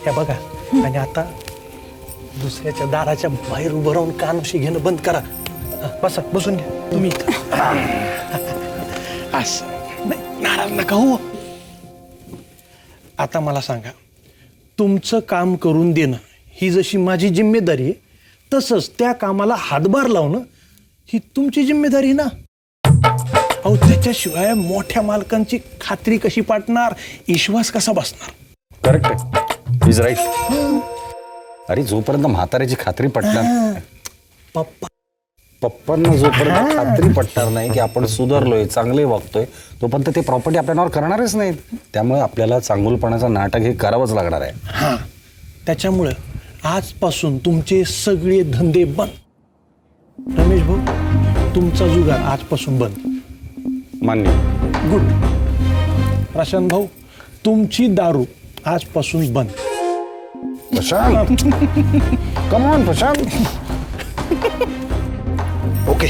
हे बघा, आणि आता दुसऱ्याच्या दाराच्या बाहेर उभं राहून कानोशी घेणं बंद करा. बसा, बसून घ्या तुम्ही. असं नाही, नाराज नका हो. आता मला सांगा, तुमचं काम करून देणं ही जशी माझी जिम्मेदारी आहे, तसंच त्या कामाला हातभार लावणं ही तुमची जिम्मेदारी ना. अहो, त्याच्याशिवाय मोठ्या मालकांची खात्री कशी पाडणार, विश्वास कसा बसणार? करेक्ट आहे, इज राईट. अरे जोपर्यंत म्हाताऱ्याची खात्री पटणार, पप्पांना जोपर्यंत खात्री पटणार नाही की आपण सुधारलोय, चांगले वागतोय, तोपर्यंत ते प्रॉपर्टी आपल्या नावावर करणारच नाहीत. त्यामुळे आपल्याला चांगुलपणाचं नाटक हे करावंच लागणार आहे. हां, त्याच्यामुळं आजपासून तुमचे सगळे धंदे बंद. रमेश भाऊ, तुमचा जुगार आजपासून बंद. मान्य. गुड. प्रशांत भाऊ, तुमची दारू आजपासून बंद. Prashant, come on Prashant. Okay,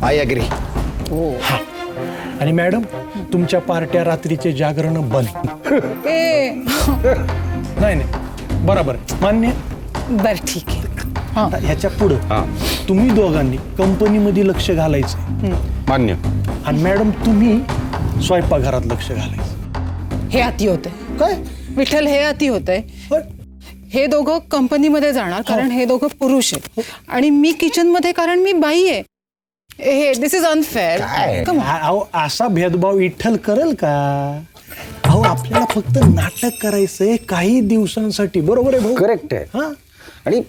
I agree. हा, आणि मॅडम, तुमच्या पार्ट्या रात्रीचे जागरण बंद. नाही नाही, बरोबर, मान्य. बर ठीक आहे. आता ह्याच्या पुढं तुम्ही दोघांनी कंपनीमध्ये लक्ष घालायचं. मान्य. आणि मॅडम, तुम्ही स्वयंपाकघरात लक्ष घालायचं. हे अति होतंय काय विठ्ठल, हे अति होतंय. हे दोघं कंपनीमध्ये जाणार कारण हे दोघं पुरुष आहेत आणि मी किचन मध्ये कारण मी बाई आहे. हे दिस इज अनफेअर. अहो, असा भेदभाव विठ्ठल करेल का? अहो, आपल्याला फक्त नाटक करायचंय काही दिवसांसाठी. बरोबर आहे भाऊ? करेक्ट आहे. हा, आणि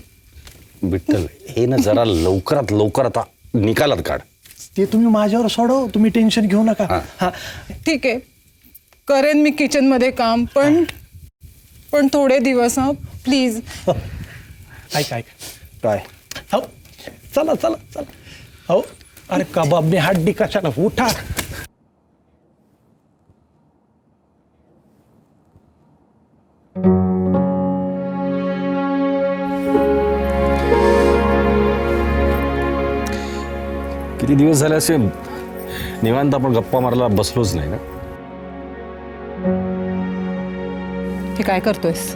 विठ्ठल, हे ना जरा लवकरात लवकर आता निकालात काढ. ते तुम्ही माझ्यावर सोडव, तुम्ही टेन्शन घेऊ नका. हा, ठीक आहे, करेन मी किचन मध्ये काम, पण थोडे दिवस प्लीज. ऐका काय? हो, चला चला चला. हो, अरे कबाबने हड्डी कशाला, उठा. किती दिवस झाले असे निवांत आपण गप्पा मारायला बसलोच नाही ना. हे काय करतोयस?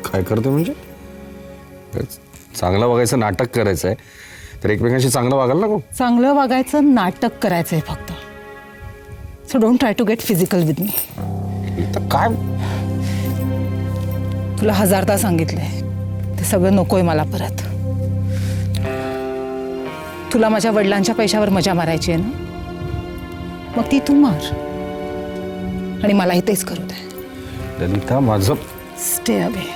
काय करतो म्हणजे? चांगलं वागायचं नाटक करायचं आहे, तर एकमेकांशी चांगलं वागायला नको. चांगलं वागायचं नाटक करायचंय फक्त. So don't try to get physical with me. इथं काय? तुला 1000दा सांगितलंय, ते सगळं नकोय मला परत. तुला माझ्या वडिलांच्या पैशावर मजा मारायची आहे ना, मग ती तू मार आणि मलाही तेच करू दे. ललिता, माझं स्टे अवे.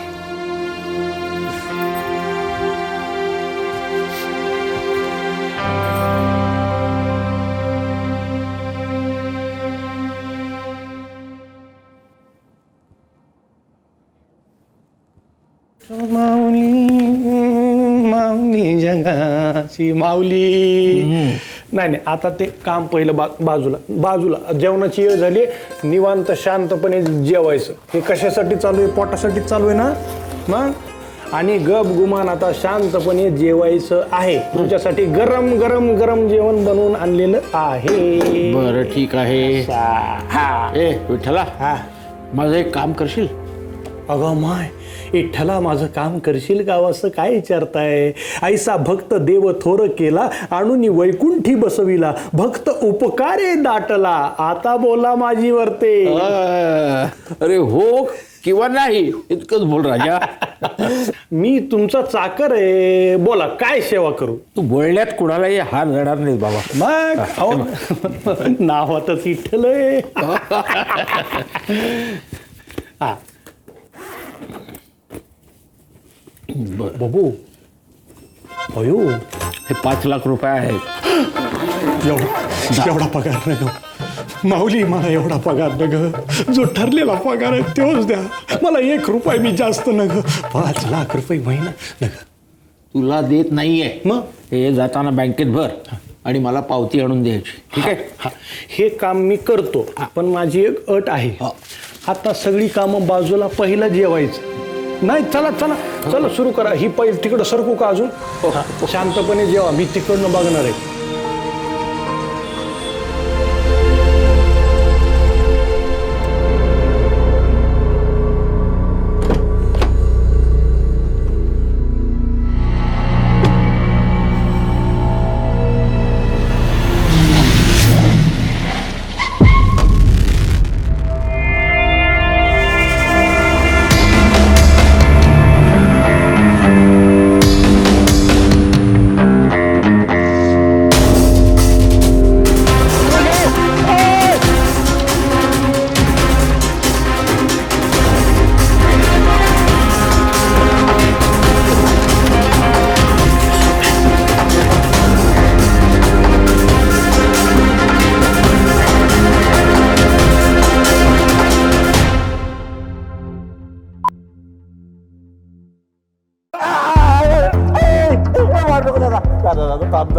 माऊली जगाची माऊली. नाही नाही, आता ते काम पहिलं बाजूला बाजूला. जेवणाची वेळ झाली, निवांत शांतपणे जेवायचं. हे कशासाठी चालू आहे? पोटासाठी चालू आहे ना मग. आणि गप गुमान आता शांतपणे जेवायचं आहे. तुमच्यासाठी गरम गरम गरम जेवण बनवून आणलेलं आहे. बरं ठीक आहे. हा, ए विठ्ठला, हा. माझं एक काम करशील? अगं माय, विठ्ठला माझं काम करशील का असं काय विचारताय? ऐसा भक्त देव थोर केला, आणून वैकुंठी बसविला, भक्त उपकारे दाटला, आता बोला माझी वर्ते. अरे हो किंवा नाही इतकंच बोल राजा. मी तुमचा चाकर आहे, बोला काय सेवा करू? तू बोलण्यात कुणालाही हार जाणार नाही बाबा. मग अहो, नावातच विठ्ठल आहे. हा, बाबू, अयो, हे 5 लाख रुपये आहेत. एवढा पगार न ग माऊली, मला एवढा पगार न ग. जो ठरलेला पगार आहे तोच द्या मला. 1 रुपया मी जास्त न ग. 5 लाख रुपये महिना न ग. तुला देत नाहीये, मग हे जाताना बँकेत भर आणि मला पावती आणून द्यायची. ठीक आहे? हा, हे काम मी करतो, पण माझी एक अट आहे. आता सगळी कामं बाजूला, पहिलं जेवायचं नाही. चला चला चला, सुरू करा. ही पहिली तिकडं सरकू का अजून? शांतपणे जेवा, मी तिकडनं बघणार आहे.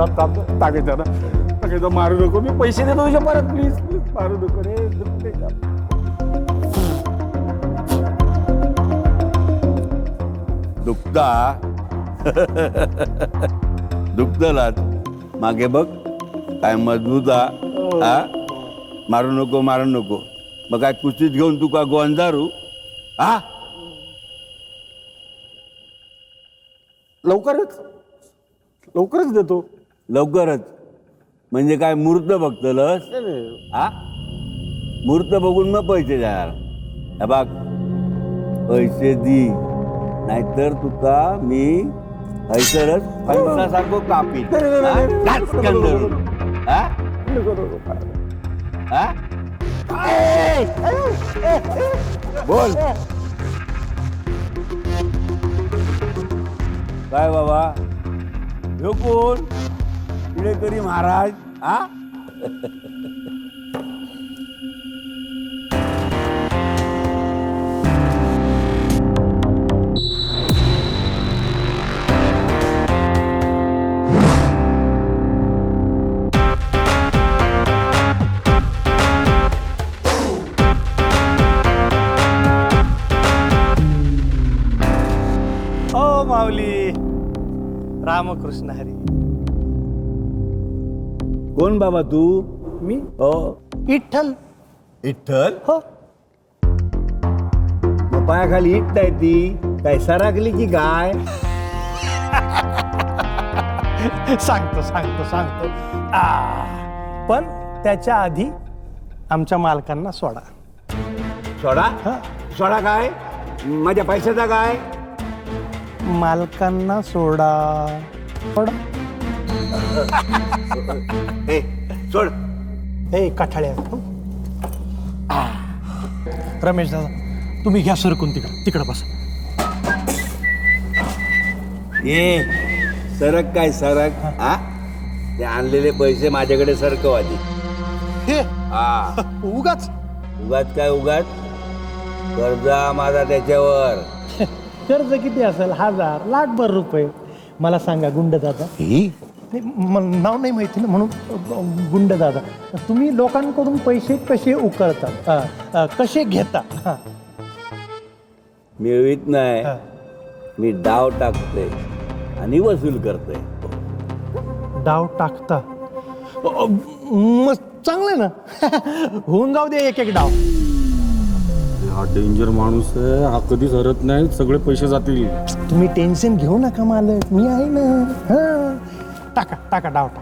टाकायचं मारू नको, मी पैसे देतो तुझ्या परत, प्लीज प्लीज मारू नको रे. दुखता दुखतलाच मागे बघ काय मजबूत हा. मारू नको मारू नको. मग काय कुस्तीत घेऊन तू का गोंजारू हा. लवकरच देतो. लवकरच म्हणजे काय मुहूर्त बघतलस हा. मुहूर्त बघून मग पैसे देणार. हे बघ पैसे दी नाहीतर तुका मी हैसरच पैसासारखं कापी बोल काय बाबा ह्यो कोण पिढेकरी महाराज हा. ओ माऊली रामकृष्ण हरी. कोण बाबा तू. मी हो विठ्ठल. विठ्ठल. हो. मग पायाखाली इट नाही ती काय सराकली की काय. सांगतो सांगतो सांगतो. पण त्याच्या आधी आमच्या मालकांना सोडा. सोडा हा. सोडा काय माझ्या पैशाचा काय. मालकांना सोडा. सोडा. ए सोड. हे काठाळ्या. रमेश दादा तुम्ही घ्या सरकून तिकडं बसा. ए सरक काय सरक हा. ते आणलेले पैसे माझ्याकडे सरकव आधी. हे हा उगाच उगाच काय उगाच कर्जा माझा त्याच्यावर. कर्ज किती असेल 1000 लाखभर रुपये. मला सांगा गुंड दादा. नाही मला नाव नाही माहिती ना म्हणून गुंड दादा तुम्ही लोकांकडून पैसे कसे उकळता कसे घेता. मिळवीत नाही मी डाव टाकते आणि वसूल करते. डाव टाकता. मग चांगलं ना. होऊन जाऊ दे एक एक डाव. हा डेंजर माणूस आहे, हा कधीच हरत नाही, सगळे पैसे जातील. तुम्ही टेन्शन घेऊ नका मालक मी आहे ना. हा टाका टाका डाव टाका.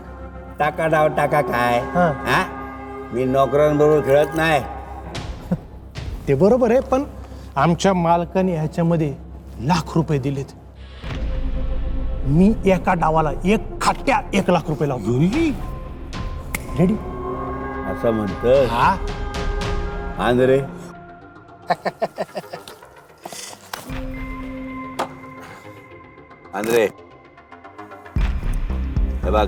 टाका डाव टाका काय हा. हा. मी नोकरांबरोबर खेळत नाही. ते बरोबर आहे पण आमच्या मालकाने ह्याच्यामध्ये लाख रुपये दिलेत. मी एका डावाला एक खाट्या 1 लाख रुपये लावतो. रेडी. असं म्हणतं हा आंध्रे. आंध्रे हे बघ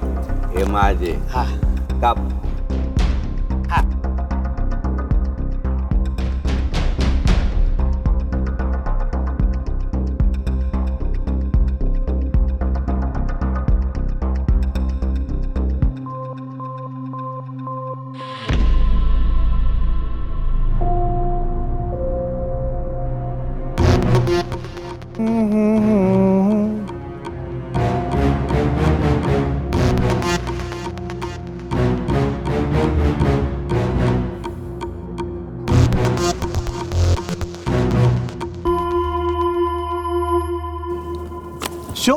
हे माझे हा काप. शो.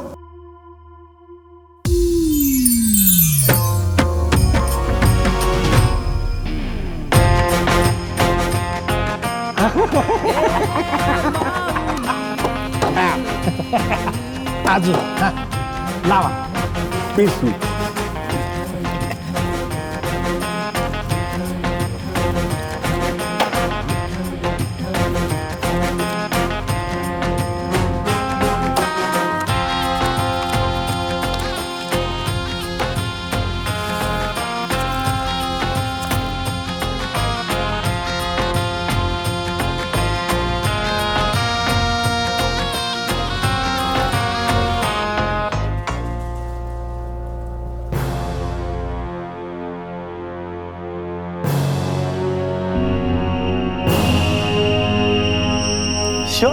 अजून हा लावा. पिसू ठेव.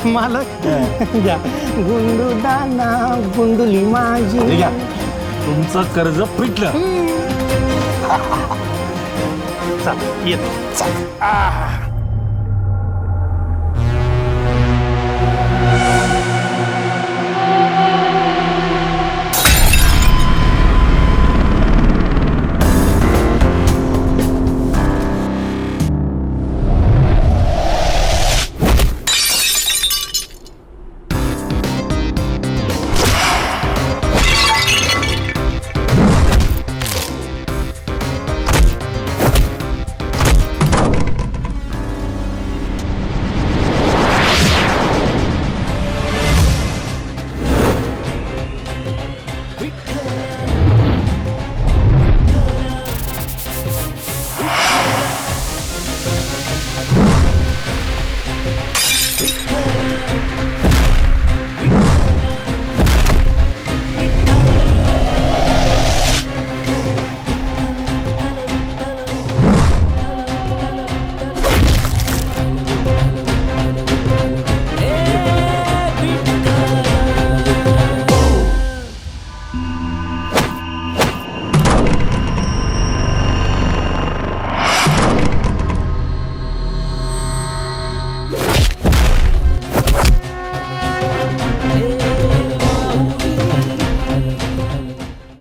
मालक घ्या गुंडू दाना गुंडुली माझी. तुमचं कर्ज फिटलं. चल येतो.